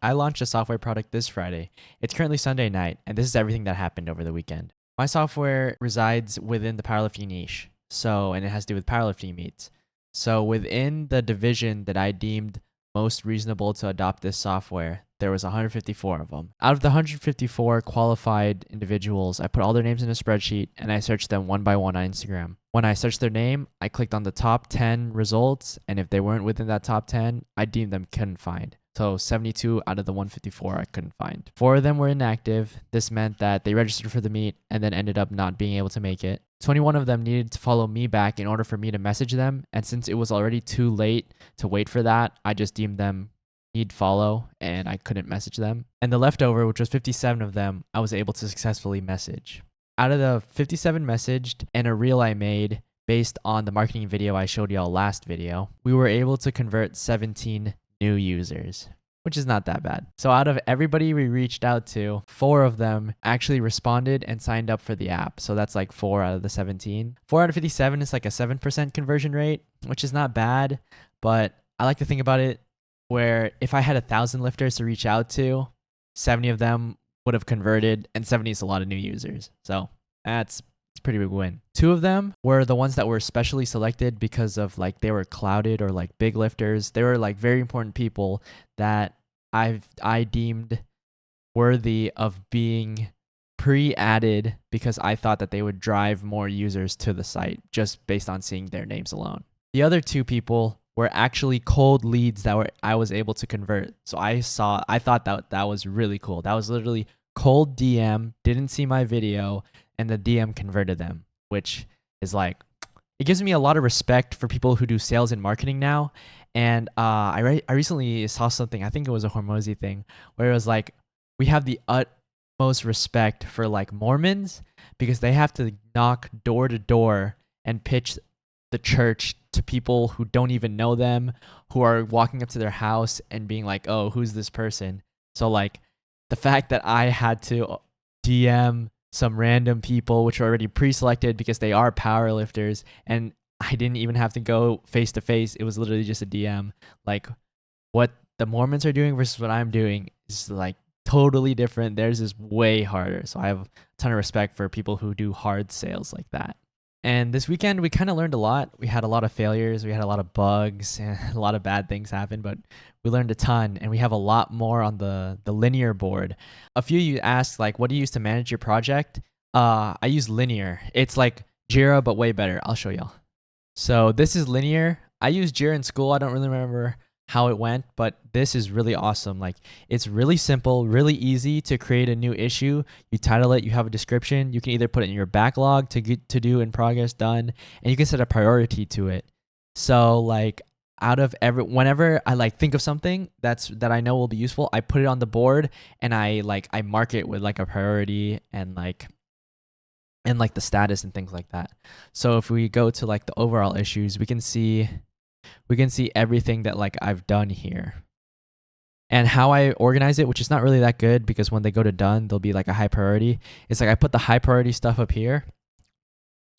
I launched a software product this Friday. It's currently Sunday night, and this is everything that happened over the weekend. My software resides within the powerlifting niche, and it has to do with powerlifting meets. So within the division that I deemed most reasonable to adopt this software, there was 154 of them. Out of the 154 qualified individuals, I put all their names in a spreadsheet and I searched them one by one on Instagram. When I searched their name, I clicked on the top 10 results, and if they weren't within that top 10, I deemed them couldn't find. So 72 out of the 154 I couldn't find. 4 of them were inactive. This meant that they registered for the meet and then ended up not being able to make it. 21 of them needed to follow me back in order for me to message them, and since it was already too late to wait for that, I just deemed them need follow and I couldn't message them. And the leftover, which was 57 of them, I was able to successfully message. Out of the 57 messaged and a reel I made based on the marketing video I showed y'all last video, we were able to convert 17 new users, which is not that bad. So out of everybody we reached out to, 4 of them actually responded and signed up for the app. So that's like 4 out of the 17. 4 out of 57 is like a 7% conversion rate, which is not bad, but I like to think about it where if I had 1,000 lifters to reach out to, 70 of them would have converted, and 70 is a lot of new users. So it's a pretty big win. 2 of them were the ones that were specially selected because of like they were clouded or like big lifters. They were like very important people that I deemed worthy of being pre-added because I thought that they would drive more users to the site just based on seeing their names alone. The other 2 people were actually cold leads that I was able to convert. So I thought that was really cool. That was literally cold DM, didn't see my video, and the DM converted them, which is like, it gives me a lot of respect for people who do sales and marketing now. And I recently saw something, I think it was a Hormozy thing, where it was like, we have the utmost respect for like Mormons because they have to knock door to door and pitch the church to people who don't even know them, who are walking up to their house and being like, oh, who's this person? So like the fact that I had to DM some random people, which are already pre-selected because they are powerlifters, and I didn't even have to go face to face. It was literally just a DM. Like what the Mormons are doing versus what I'm doing is like totally different. Theirs is way harder. So I have a ton of respect for people who do hard sales like that. And this weekend, we kind of learned a lot. We had a lot of failures. We had a lot of bugs and a lot of bad things happen, but we learned a ton, and we have a lot more on the linear board. A few of you asked, like, what do you use to manage your project? I use Linear. It's like Jira, but way better. I'll show y'all. So this is Linear. I used Jira in school. I don't really remember how it went, but this is really awesome. Like, it's really simple, really easy to create a new issue. You title it, you have a description. You can either put it in your backlog to do in progress done, and you can set a priority to it. So like whenever I like think of something that I know will be useful, I put it on the board and I mark it with like a priority and like the status and things like that. So if we go to like the overall issues, we can see everything that like I've done here and how I organize it, which is not really that good because when they go to done, there'll be like a high priority. It's like I put the high priority stuff up here,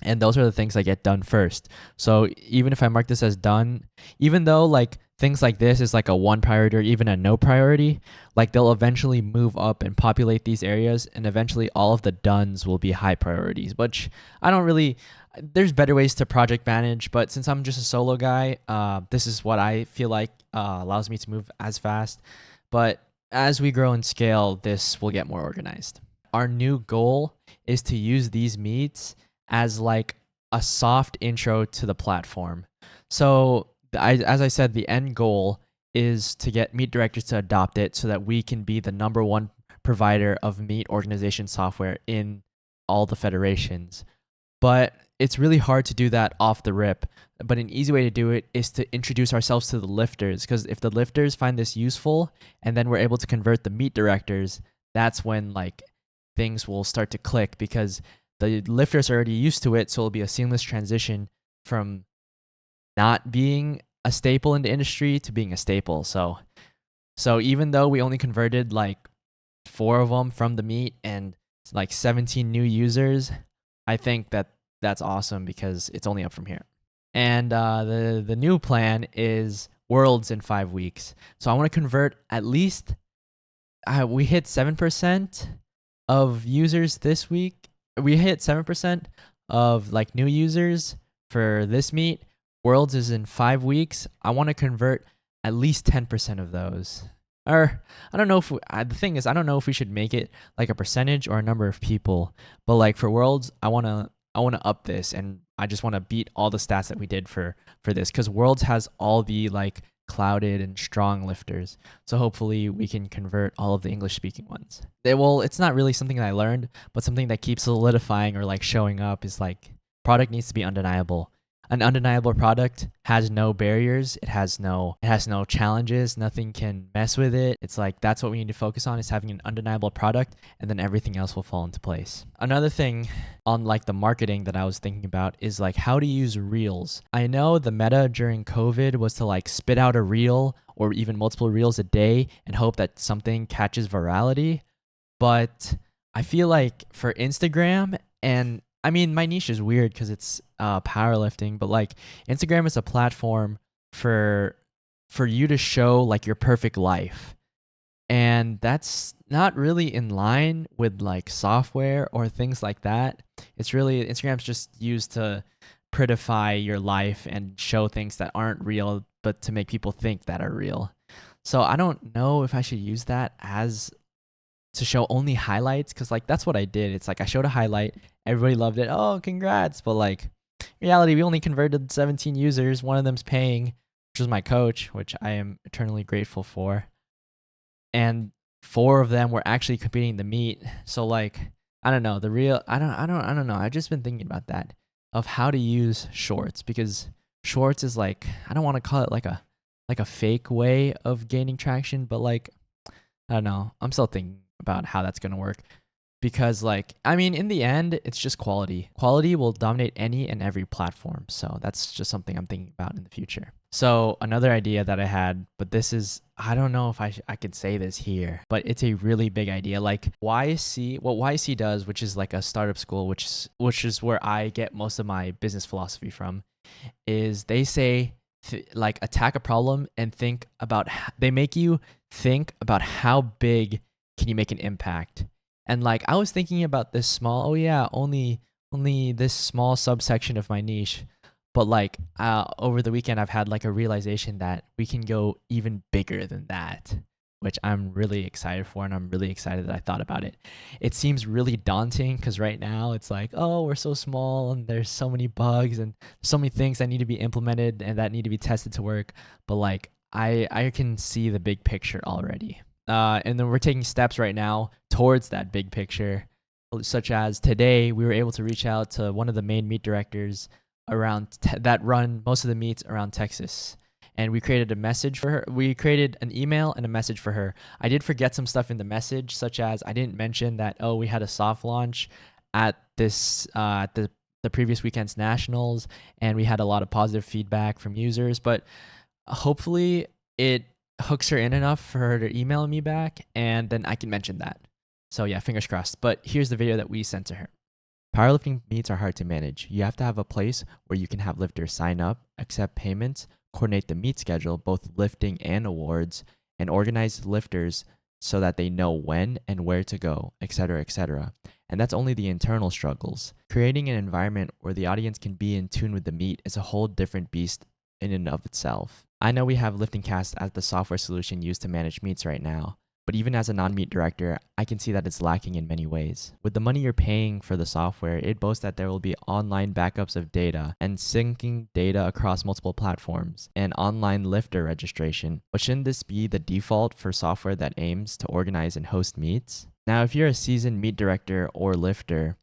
and those are the things I get done first. So even if I mark this as done, even though like things like this is like a 1 priority or even a no priority, like they'll eventually move up and populate these areas, and eventually all of the dones will be high priorities, which I don't really, there's better ways to project manage, but since I'm just a solo guy, this is what I feel like allows me to move as fast. But as we grow and scale, this will get more organized. Our new goal is to use these meets as like a soft intro to the platform. So as I said, the end goal is to get meet directors to adopt it so that we can be the #1 provider of meet organization software in all the federations. But it's really hard to do that off the rip. But an easy way to do it is to introduce ourselves to the lifters, because if the lifters find this useful and then we're able to convert the meet directors, that's when like things will start to click, because the lifters are already used to it. So it'll be a seamless transition from not being a staple in the industry to being a staple. So even though we only converted like 4 of them from the meet and like 17 new users, I think that's awesome because it's only up from here. And the new plan is Worlds in 5 weeks. So I want to convert at least we hit 7% of users this week. We hit 7% of like new users for this meet. Worlds is in 5 weeks. I want to convert at least 10% of those. Or I don't know if the thing is, I don't know if we should make it like a percentage or a number of people. But like for Worlds, I want to up this, and I just want to beat all the stats that we did for this, because Worlds has all the like clouded and strong lifters. So hopefully we can convert all of the English speaking ones. Well, it's not really something that I learned, but something that keeps solidifying or like showing up is like product needs to be undeniable. An undeniable product has no barriers. It has no challenges. Nothing can mess with it. It's like that's what we need to focus on, is having an undeniable product, and then everything else will fall into place. Another thing on like the marketing that I was thinking about is like how to use reels. I know the meta during COVID was to like spit out a reel or even multiple reels a day and hope that something catches virality. But I feel like for Instagram, and I mean, my niche is weird because it's powerlifting, but like Instagram is a platform for you to show like your perfect life. And that's not really in line with like software or things like that. It's really, Instagram's just used to prettify your life and show things that aren't real, but to make people think that are real. So I don't know if I should use that as to show only highlights, because like that's what I did. It's like I showed a highlight, everybody loved it, oh congrats, but like in reality we only converted 17 users. One of them's paying, which was my coach, which I am eternally grateful for, and four of them were actually competing in the meet. So like I don't know, the real I don't know, I've just been thinking about that, of how to use shorts, because shorts is like, I don't want to call it like a fake way of gaining traction, but like I don't know, I'm still thinking about how that's going to work, because like I mean in the end it's just quality will dominate any and every platform. So that's just something I'm thinking about in the future. So another idea that I had, but this is, I don't know if I could say this here, but it's a really big idea. Like YC, what YC does, which is like a startup school, which is where I get most of my business philosophy from, is they say like attack a problem and think about they make you think about how big can you make an impact. And like I was thinking about this small, oh yeah, only this small subsection of my niche, but like over the weekend I've had like a realization that we can go even bigger than that, which I'm really excited for, and I'm really excited that I thought about it. It seems really daunting because right now it's like, oh, we're so small and there's so many bugs and so many things that need to be implemented and that need to be tested to work. But like I can see the big picture already. And then we're taking steps right now towards that big picture, such as today we were able to reach out to one of the main meet directors around that run most of the meets around Texas. And we created a message for her. We created an email and a message for her. I did forget some stuff in the message, such as I didn't mention that, oh, we had a soft launch at this the previous weekend's nationals, and we had a lot of positive feedback from users. But hopefully it hooks her in enough for her to email me back, and then I can mention that. So yeah, fingers crossed. But here's the video that we sent to her. Powerlifting meets are hard to manage. You have to have a place where you can have lifters sign up, accept payments, coordinate the meet schedule, both lifting and awards, and organize lifters so that they know when and where to go, etc., etc. And that's only the internal struggles. Creating an environment where the audience can be in tune with the meet is a whole different beast in and of itself. I know we have LiftingCast as the software solution used to manage meets right now, but even as a non-meet director, I can see that it's lacking in many ways. With the money you're paying for the software, it boasts that there will be online backups of data and syncing data across multiple platforms and online lifter registration. But shouldn't this be the default for software that aims to organize and host meets? Now, if you're a seasoned meet director or lifter,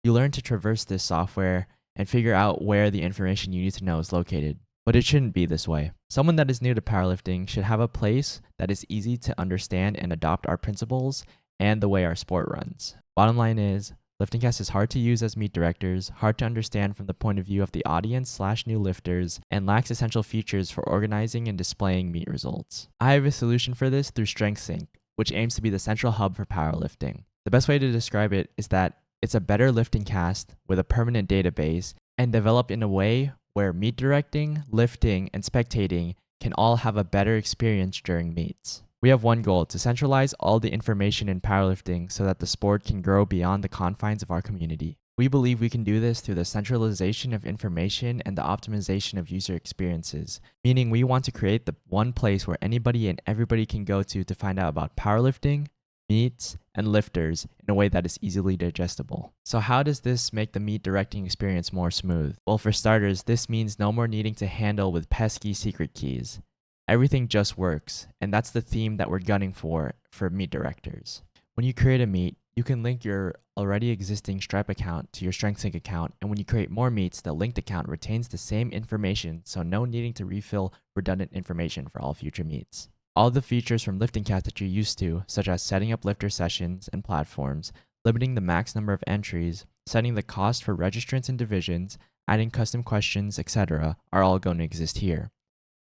you learn to traverse this software and figure out where the information you need to know is located. But it shouldn't be this way. Someone that is new to powerlifting should have a place that is easy to understand and adopt our principles and the way our sport runs. Bottom line is, LiftingCast is hard to use as meet directors, hard to understand from the point of view of the audience/new lifters, and lacks essential features for organizing and displaying meet results. I have a solution for this through StrengthSync, which aims to be the central hub for powerlifting. The best way to describe it is that it's a better LiftingCast with a permanent database and developed in a way where meet directing, lifting, and spectating can all have a better experience during meets. We have one goal: to centralize all the information in powerlifting so that the sport can grow beyond the confines of our community. We believe we can do this through the centralization of information and the optimization of user experiences, meaning we want to create the one place where anybody and everybody can go to find out about powerlifting, meets, and lifters in a way that is easily digestible. So how does this make the meet directing experience more smooth? Well, for starters, this means no more needing to handle with pesky secret keys. Everything just works, and that's the theme that we're gunning for meet directors. When you create a meet, you can link your already existing Stripe account to your StrengthSync account, and when you create more meets, the linked account retains the same information, so no needing to refill redundant information for all future meets. All the features from LiftingCast that you're used to, such as setting up lifter sessions and platforms, limiting the max number of entries, setting the cost for registrants and divisions, adding custom questions, etc., are all going to exist here.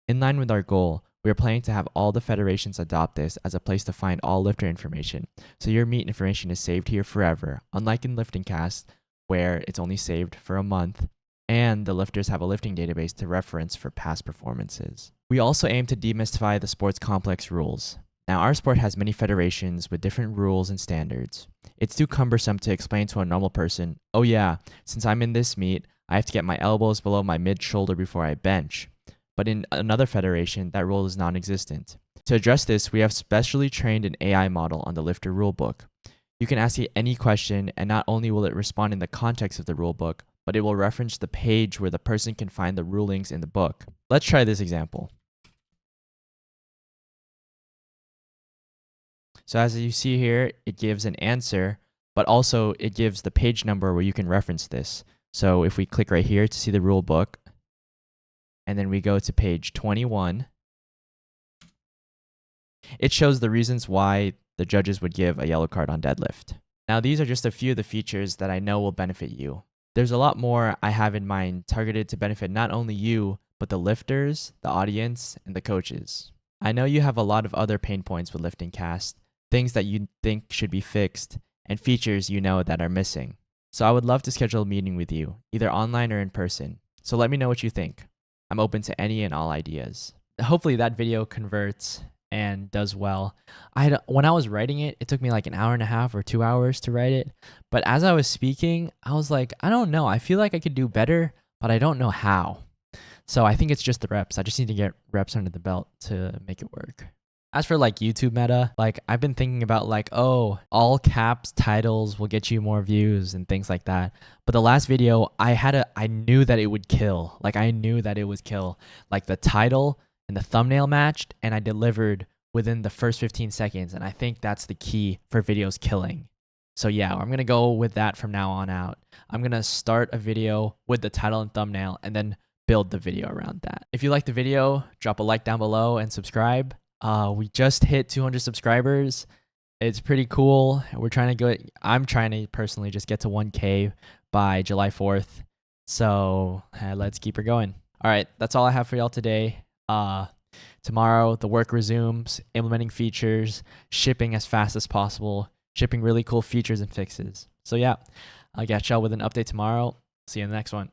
In line with our goal, we are planning to have all the federations adopt this as a place to find all lifter information, so your meet information is saved here forever, unlike in LiftingCast, where it's only saved for a month, and the lifters have a lifting database to reference for past performances. We also aim to demystify the sport's complex rules. Now, our sport has many federations with different rules and standards. It's too cumbersome to explain to a normal person, oh yeah, since I'm in this meet, I have to get my elbows below my mid-shoulder before I bench. But in another federation, that rule is non-existent. To address this, we have specially trained an AI model on the lifter rulebook. You can ask it any question, and not only will it respond in the context of the rulebook, but it will reference the page where the person can find the rulings in the book. Let's try this example. So as you see here, it gives an answer, but also it gives the page number where you can reference this. So if we click right here to see the rulebook, and then we go to page 21, it shows the reasons why the judges would give a yellow card on deadlift. Now, these are just a few of the features that I know will benefit you. There's a lot more I have in mind targeted to benefit not only you, but the lifters, the audience, and the coaches. I know you have a lot of other pain points with LiftingCast, things that you think should be fixed, and features you know that are missing. So I would love to schedule a meeting with you, either online or in person. So let me know what you think. I'm open to any and all ideas. Hopefully that video converts and does well. When I was writing it, it took me like an hour and a half or 2 hours to write it. But as I was speaking, I was like, I don't know. I feel like I could do better, but I don't know how. So I think it's just the reps. I just need to get reps under the belt to make it work. As for like YouTube meta, like I've been thinking about like, oh, all caps titles will get you more views and things like that. But the last video, I knew that it would kill. Like I knew that it would kill. Like the title and the thumbnail matched, and I delivered within the first 15 seconds. And I think that's the key for videos killing. So yeah, I'm going to go with that from now on out. I'm going to start a video with the title and thumbnail and then build the video around that. If you like the video, drop a like down below and subscribe. We just hit 200 subscribers. It's pretty cool. I'm trying to personally just get to 1K by July 4th. So let's keep her going. All right, that's all I have for y'all today. Tomorrow, the work resumes, implementing features, shipping as fast as possible, shipping really cool features and fixes. So yeah, I'll get y'all with an update tomorrow. See you in the next one.